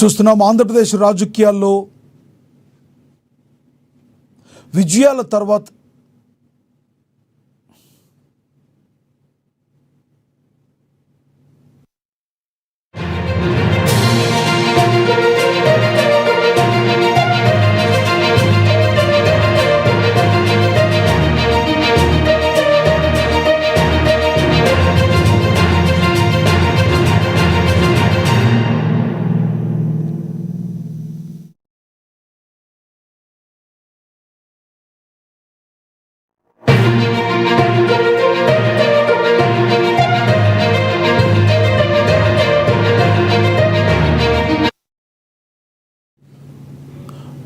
చూస్తున్నాం ఆంధ్రప్రదేశ్ రాజకీయాల్లో విజయాల తర్వాత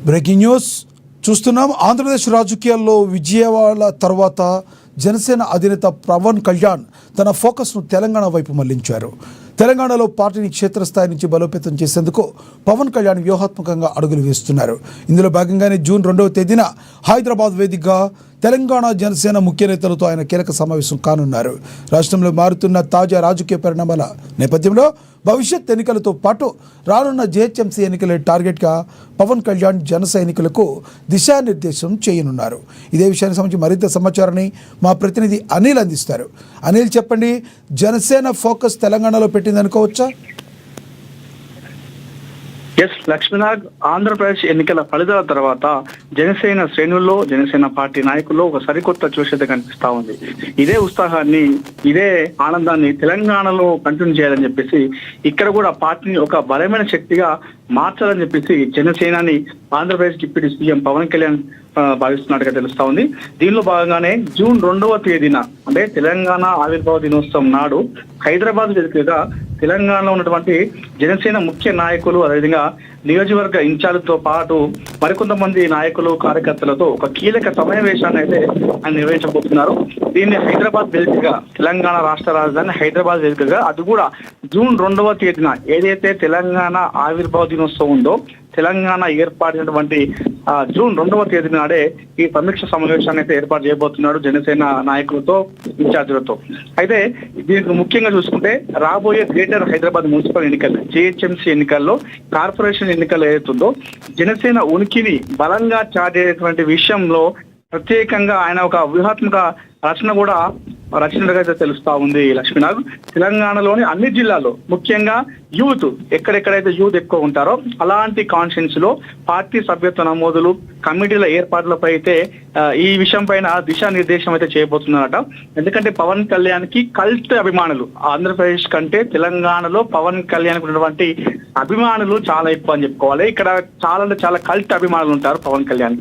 బ్రేకింగ్ న్యూస్ చూస్తున్నాం. ఆంధ్రప్రదేశ్ రాజకీయాల్లో విజయవాడ తర్వాత జనసేన అధినేత పవన్ కళ్యాణ్ తన ఫోకస్ను తెలంగాణ వైపు మళ్లించారు. తెలంగాణలో పార్టీని క్షేత్రస్థాయి నుంచి బలోపేతం చేసేందుకు పవన్ కళ్యాణ్ వ్యూహాత్మకంగా అడుగులు వేస్తున్నారు. ఇందులో భాగంగానే జూన్ 2వ తేదీన హైదరాబాద్ వేదికగా తెలంగాణ జనసేన ముఖ్య నేతలతో ఆయన కీలక సమావేశం కానున్నారు. రాష్ట్రంలో మారుతున్న తాజా రాజకీయ పరిణామాల నేపథ్యంలో భవిష్యత్ ఎన్నికలతో పాటు రానున్న జీహెచ్ఎంసీ ఎన్నికల టార్గెట్గా పవన్ కళ్యాణ్ జన సైనికులకు దిశానిర్దేశం చేయనున్నారు. ఇదే విషయానికి సంబంధించి మరింత సమాచారాన్ని మా ప్రతినిధి అనిల్ అందిస్తారు. అనిల్, చెప్పండి, జనసేన ఫోకస్ తెలంగాణలో పెట్టిందనుకోవచ్చా? ఎస్ లక్ష్మీనాగ్, ఆంధ్రప్రదేశ్ ఎన్నికల ఫలితాల తర్వాత జనసేన శ్రేణుల్లో జనసేన పార్టీ నాయకుల్లో ఒక సరికొత్త జోషత కనిపిస్తా ఉంది. ఇదే ఉత్సాహాన్ని, ఇదే ఆనందాన్ని తెలంగాణలో కంటిన్యూ చేయాలని చెప్పేసి ఇక్కడ కూడా పార్టీని ఒక బలమైన శక్తిగా మార్చాలని చెప్పేసి జనసేనాని ఆంధ్రప్రదేశ్ డిప్యూటీ సీఎం పవన్ కళ్యాణ్ భావిస్తున్నట్టుగా తెలుస్తా ఉంది. దీనిలో భాగంగానే జూన్ 2వ తేదీన అంటే తెలంగాణ ఆవిర్భావ దినోత్సవం నాడు హైదరాబాద్ వేదికగా తెలంగాణలో ఉన్నటువంటి జనసేన ముఖ్య నాయకులు, అదేవిధంగా నియోజకవర్గ ఇన్ఛార్జ్తో పాటు మరికొంతమంది నాయకులు, కార్యకర్తలతో ఒక కీలక సమావేశాన్ని అయితే ఆయన నిర్వహించబోతున్నారు. దీన్ని హైదరాబాద్ వేదికగా, తెలంగాణ రాష్ట్ర రాజధాని హైదరాబాద్ వేదికగా, అది కూడా జూన్ 2వ తేదీన ఏదైతే తెలంగాణ ఆవిర్భావ దినోత్సవం ఉందో, తెలంగాణ ఏర్పాటైనటువంటి జూన్ 2వ తేదీ నాడే ఈ సమీక్ష సమావేశాన్ని అయితే ఏర్పాటు చేయబోతున్నాడు జనసేన నాయకులతో, ఇన్ఛార్జీలతో. అయితే దీనికి ముఖ్యంగా చూసుకుంటే రాబోయే గ్రేటర్ హైదరాబాద్ మున్సిపల్ ఎన్నికలు, జిహెచ్ఎంసీ ఎన్నికల్లో, కార్పొరేషన్ ఎన్నికలు ఏదైతుందో జనసేన ఉనికిని బలంగా చాటేటువంటి విషయంలో ప్రత్యేకంగా ఆయన ఒక వ్యూహాత్మక రచన కూడా రచనగా అయితే తెలుస్తా ఉంది లక్ష్మీనాథ్. తెలంగాణలోని అన్ని జిల్లాల్లో ముఖ్యంగా యూత్, ఎక్కడెక్కడైతే యూత్ ఎక్కువ ఉంటారో అలాంటి కాన్స్టిట్యున్సీ లో పార్టీ సభ్యత్వ నమోదులు, కమిటీల ఏర్పాట్లపై అయితే ఈ విషయం పైన దిశానిర్దేశం అయితే చేయబోతున్నారట. ఎందుకంటే పవన్ కళ్యాణ్ కి కల్ట్ అభిమానులు, ఆంధ్రప్రదేశ్ కంటే తెలంగాణలో పవన్ కళ్యాణ్ ఉన్నటువంటి అభిమానులు చాలా ఎక్కువ అని చెప్పుకోవాలి. ఇక్కడ చాలా అంటే చాలా కల్ట్ అభిమానులు ఉంటారు పవన్ కళ్యాణ్.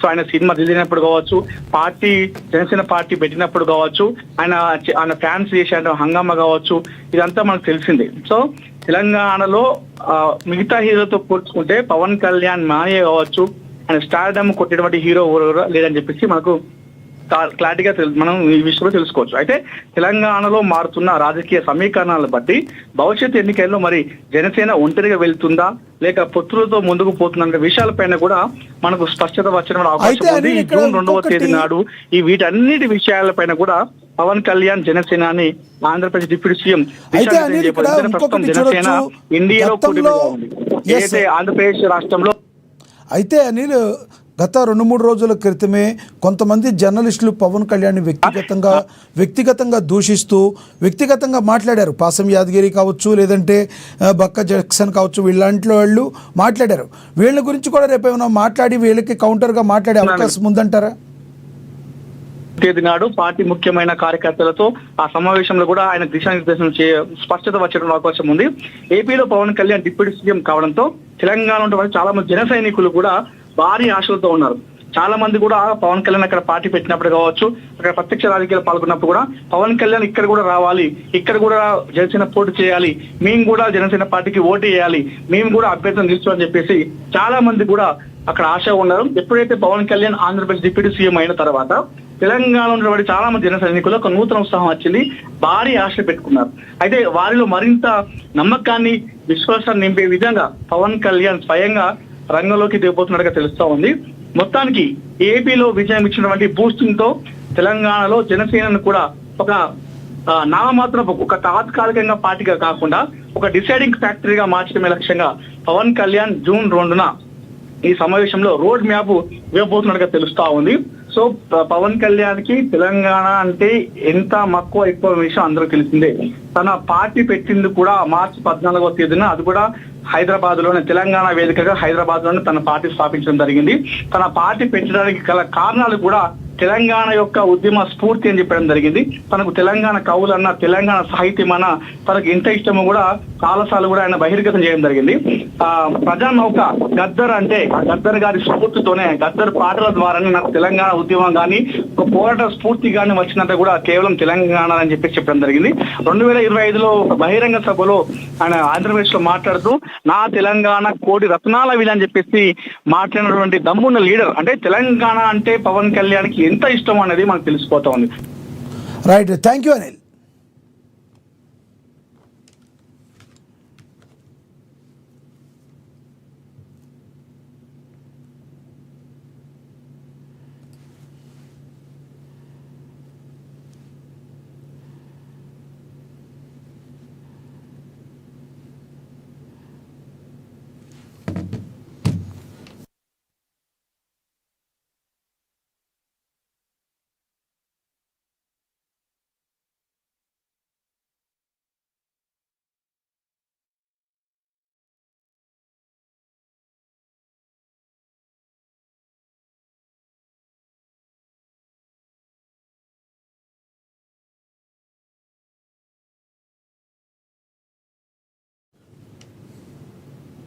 సో ఆయన సినిమా రిలీజ్ అయినప్పుడు కావచ్చు, పార్టీ జనసేన పార్టీ పెట్టినప్పుడు కావచ్చు, ఆయన ఫ్యాన్స్ చేసే హంగామా కావచ్చు, ఇదంతా మనకు తెలిసిందే. సో తెలంగాణలో మిగతా హీరోతో పోల్చుకుంటే పవన్ కళ్యాణ్ మాయే కావచ్చు, ఆయన స్టార్డమ్ కొట్టేటువంటి హీరో లేదని చెప్పేసి మనకు క్లారిటీగా మనం ఈ విషయంలో తెలుసుకోవచ్చు. అయితే తెలంగాణలో మారుతున్న రాజకీయ సమీకరణాలను బట్టి భవిష్యత్ ఎన్నికల్లో మరి జనసేన ఒంటరిగా వెళ్తుందా లేక పొత్తులతో ముందుకు పోతున్న విషయాలపైన కూడా మనకు స్పష్టత వచ్చిన అవకాశం ఉంది. ఈ జూన్ 2వ తేదీ నాడు ఈ వీటన్నిటి విషయాలపైన కూడా పవన్ కళ్యాణ్ జనసేనాని ఆంధ్రప్రదేశ్ డిప్యూటీ సీఎం ప్రస్తుతం జనసేన ఇండియాలో పోటీగా ఉంది. ఏదైతే ఆంధ్రప్రదేశ్ రాష్ట్రంలో అయితే అనిల్, గత 2-3 రోజుల క్రితమే కొంతమంది జర్నలిస్టులు పవన్ కళ్యాణ్ని వ్యక్తిగతంగా దూషిస్తూ వ్యక్తిగతంగా మాట్లాడారు. పాసం యాదగిరి కావచ్చు, లేదంటే బక్క జక్సన్ కావచ్చు, వీళ్ళంటి వాళ్ళు మాట్లాడారు. వీళ్ళ గురించి కూడా రేపు ఏమైనా మాట్లాడి వీళ్ళకి కౌంటర్గా మాట్లాడే అవకాశం ఉందంటారా? తేదీ నాడు పార్టీ ముఖ్యమైన కార్యకర్తలతో ఆ సమావేశంలో కూడా ఆయన దిశానిర్దేశం స్పష్టత వచ్చే అవకాశం ఉంది. ఏపీలో పవన్ కళ్యాణ్ డిప్యూటీ సీఎం కావడంతో తెలంగాణ ఉన్నటువంటి చాలా మంది జన సైనికులు కూడా భారీ ఆశలతో ఉన్నారు. చాలా మంది కూడా పవన్ కళ్యాణ్ అక్కడ పార్టీ పెట్టినప్పుడు కావచ్చు, అక్కడ ప్రత్యక్ష రాజకీయాలు పాల్గొన్నప్పుడు కూడా పవన్ కళ్యాణ్ ఇక్కడ కూడా రావాలి, ఇక్కడ కూడా జనసేన పోటీ చేయాలి, మేము కూడా జనసేన పార్టీకి ఓటు వేయాలి, మేము కూడా అభ్యర్థం నిలుచోని చెప్పేసి చాలా మంది కూడా అక్కడ ఆశ ఉన్నారు. ఎప్పుడైతే పవన్ కళ్యాణ్ ఆంధ్రప్రదేశ్ డిప్యూటీ సీఎం అయిన తర్వాత తెలంగాణలో ఉన్నటువంటి చాలా మంది జన సైనికులు ఒక నూతన ఉత్సాహం వచ్చింది, భారీ ఆశలు పెట్టుకున్నారు. అయితే వారిలో మరింత నమ్మకాన్ని, విశ్వాసాన్ని నింపే విధంగా పవన్ కళ్యాణ్ స్వయంగా రంగంలోకి దిగబోతున్నట్టుగా తెలుస్తా ఉంది. మొత్తానికి ఏపీలో విజయం ఇచ్చినటువంటి బూస్టింగ్ తో తెలంగాణలో జనసేనను కూడా ఒక నామమాత్రం, ఒక తాత్కాలికంగా పార్టీగా కాకుండా ఒక డిసైడింగ్ ఫ్యాక్టరీగా మార్చడమే లక్ష్యంగా పవన్ కళ్యాణ్ జూన్ 2న ఈ సమావేశంలో రోడ్ మ్యాప్ ఇవ్వబోతున్నట్టుగా తెలుస్తా ఉంది. సో పవన్ కళ్యాణ్ కి తెలంగాణ అంటే ఎంత మక్కువ ఎక్కువ విషయం అందరూ తెలిసిందే. తన పార్టీ పెట్టింది కూడా మార్చి 14వ తేదీన, అది కూడా హైదరాబాద్ లోనే, తెలంగాణ వేదికగా హైదరాబాద్ లోనే తన పార్టీ స్థాపించడం జరిగింది. తన పార్టీ పెట్టడానికి గల కారణాలు కూడా తెలంగాణ యొక్క ఉద్యమ స్ఫూర్తి అని చెప్పడం జరిగింది. తనకు తెలంగాణ కవులన్న, తెలంగాణ సాహిత్యం అన్న తనకు ఎంత ఇష్టమో కూడా చాలాసార్లు కూడా ఆయన బహిర్గతం చేయడం జరిగింది. ప్రజానౌక గద్దర్ అంటే ఆ గద్దర్ గారి స్ఫూర్తితోనే, గద్దర్ పాటల ద్వారానే నాకు తెలంగాణ ఉద్యమం కానీ ఒక పోరాట స్ఫూర్తి కానీ వచ్చినంత కూడా కేవలం తెలంగాణ అని చెప్పేసి చెప్పడం జరిగింది. 2025లో ఒక బహిరంగ సభలో ఆయన ఆంధ్రప్రదేశ్ లో మాట్లాడుతూ నా తెలంగాణ కోటి రత్నాల వీలు అని చెప్పేసి మాట్లాడినటువంటి దమ్మున్న లీడర్. అంటే తెలంగాణ అంటే పవన్ కళ్యాణ్కి ఎంత ఇష్టం అనేది మనకు తెలిసిపోతా ఉంది. Right, thank you Anil.